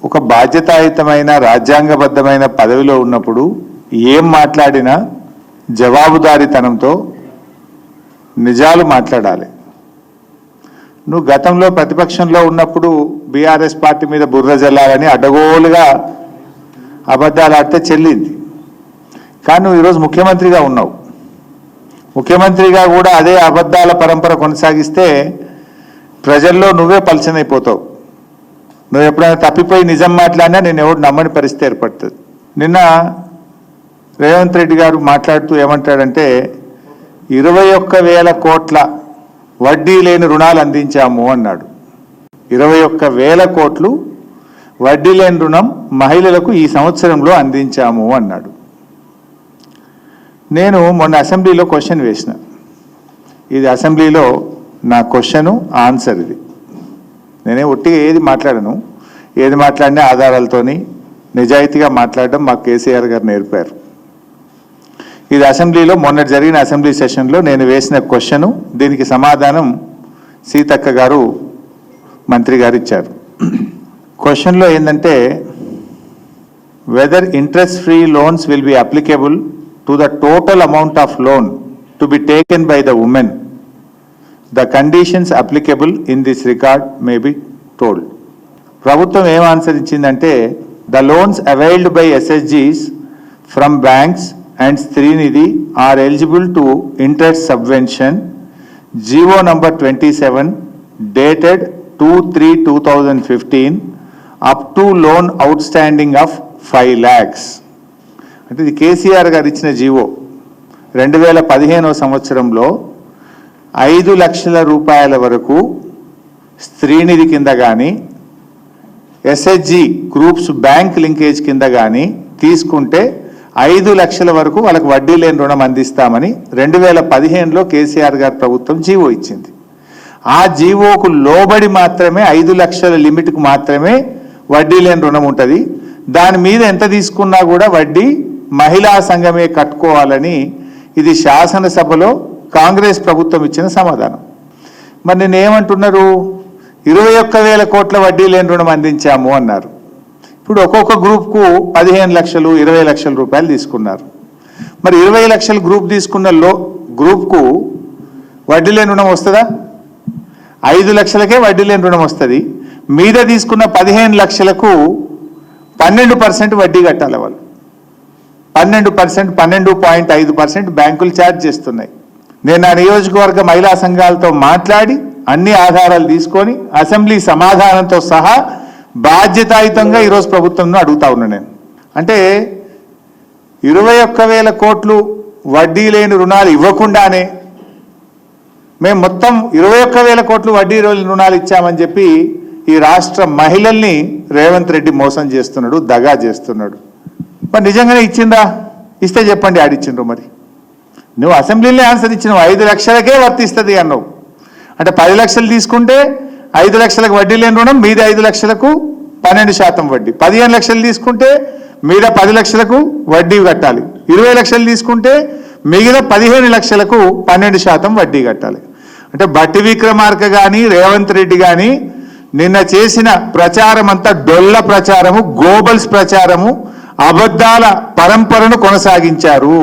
ఒక బాధ్యతాయుతమైన రాజ్యాంగబద్ధమైన పదవిలో ఉన్నప్పుడు ఏం మాట్లాడినా జవాబుదారీతనంతో నిజాలు మాట్లాడాలి. నువ్వు గతంలో ప్రతిపక్షంలో ఉన్నప్పుడు బీఆర్ఎస్ పార్టీ మీద బుర్ర జల్లాలని అడ్డగోలుగా అబద్ధాలు ఆడితే చెల్లింది. కానీ నువ్వు ఈరోజు ముఖ్యమంత్రిగా ఉన్నావు. ముఖ్యమంత్రిగా కూడా అదే అబద్ధాల పరంపర కొనసాగిస్తే ప్రజల్లో నువ్వే పలచనైపోతావు. నువ్వు ఎప్పుడైనా తప్పిపోయి నిజం మాట్లాడినా నేను ఎవరు నమ్మని పరిస్థితి ఏర్పడుతుంది. నిన్న రేవంత్ రెడ్డి గారు మాట్లాడుతూ ఏమంటాడంటే 21,000 కోట్ల వడ్డీ లేని రుణాలు అందించాము అన్నాడు. 21,000 కోట్లు వడ్డీ లేని రుణం మహిళలకు ఈ సంవత్సరంలో అందించాము అన్నాడు. నేను మొన్న అసెంబ్లీలో క్వశ్చన్ వేసిన, ఇది అసెంబ్లీలో నా క్వశ్చను ఆన్సర్. ఇది నేనే ఒట్టిగా ఏది మాట్లాడను, ఏది మాట్లాడినా ఆధారాలతోని నిజాయితీగా మాట్లాడడం మాకు కేసీఆర్ గారు నేర్పారు. ఇది అసెంబ్లీలో మొన్నటి జరిగిన అసెంబ్లీ సెషన్లో నేను వేసిన క్వశ్చను, దీనికి సమాధానం సీతక్క గారు మంత్రి గారు ఇచ్చారు. క్వశ్చన్లో ఏంటంటే whether interest free loans will be applicable to the total amount of loan to be taken by the women. The conditions applicable in this record may be told. ప్రభుత్వం ఏం ఆన్సర్ ఇచ్చిందంటే ద లోన్స్ అవైల్డ్ బై ఎస్ఎస్జీస్ from banks and Srinidhi are eligible to interest subvention. GO number 27 dated 2/3/2015 up to loan outstanding of 5 lakhs. అంటే ఇది కేసీఆర్ గారు ఇచ్చిన GO 2015వ సంవత్సరంలో 5 లక్షల రూపాయల వరకు శ్రీనిధి కింద కానీ ఎస్హెచ్జి గ్రూప్స్ బ్యాంక్ లింకేజ్ కింద కానీ తీసుకుంటే 5 లక్షల వరకు వాళ్ళకు వడ్డీ లేని రుణం అందిస్తామని 2015లో కేసీఆర్ గారి ప్రభుత్వం జీవో ఇచ్చింది. ఆ జీవోకు లోబడి మాత్రమే 5 లక్షల లిమిట్కు మాత్రమే వడ్డీ లేని రుణం ఉంటుంది. దాని మీద ఎంత తీసుకున్నా కూడా వడ్డీ మహిళా సంఘమే కట్టుకోవాలని ఇది శాసనసభలో కాంగ్రెస్ ప్రభుత్వం ఇచ్చిన సమాధానం. మరి నేనేమంటున్నారు, 21,000 కోట్ల వడ్డీ లేని రుణం అందించాము అన్నారు. ఇప్పుడు ఒక్కొక్క గ్రూప్కు 15 లక్షలు 20 లక్షల రూపాయలు తీసుకున్నారు. మరి 20 లక్షల గ్రూప్ తీసుకున్న గ్రూప్కు వడ్డీ లేని రుణం వస్తుందా? 5 లక్షలకే వడ్డీ లేని రుణం వస్తుంది. మీద తీసుకున్న 15 లక్షలకు 12% వడ్డీ కట్టాలి వాళ్ళు. 12%, 12.5% బ్యాంకులు ఛార్జ్ చేస్తున్నాయి. నేను ఆ నియోజకవర్గ మహిళా సంఘాలతో మాట్లాడి అన్ని ఆధారాలు తీసుకొని అసెంబ్లీ సమాధానంతో సహా బాధ్యతాయుతంగా ఈరోజు ప్రభుత్వంలో అడుగుతా ఉన్నా నేను. అంటే 21,000 కోట్లు వడ్డీ లేని రుణాలు ఇవ్వకుండానే మేము మొత్తం 21,000 కోట్లు వడ్డీ లేని రుణాలు ఇచ్చామని చెప్పి ఈ రాష్ట్ర మహిళల్ని రేవంత్ రెడ్డి మోసం చేస్తున్నాడు, దగా చేస్తున్నాడు. మరి నిజంగానే ఇచ్చిందా? ఇస్తే చెప్పండి ఆడిచ్చిండ్రు. మరి నువ్వు అసెంబ్లీలో ఆన్సర్ ఇచ్చినావు, 5 లక్షలకే వర్తిస్తుంది అన్నావు. అంటే 10 లక్షలు తీసుకుంటే 5 లక్షలకు వడ్డీ లేని రుణం, మీద 5 లక్షలకు 12% వడ్డీ. 15 లక్షలు తీసుకుంటే మీద 10 లక్షలకు వడ్డీ కట్టాలి. 20 లక్షలు తీసుకుంటే మిగతా 15 లక్షలకు 12% వడ్డీ కట్టాలి. అంటే బట్టి విక్రమార్క కానీ రేవంత్ రెడ్డి కానీ నిన్న చేసిన ప్రచారం అంతా డొల్ల ప్రచారము, గోబల్స్ ప్రచారము, అబద్ధాల పరంపరను కొనసాగించారు.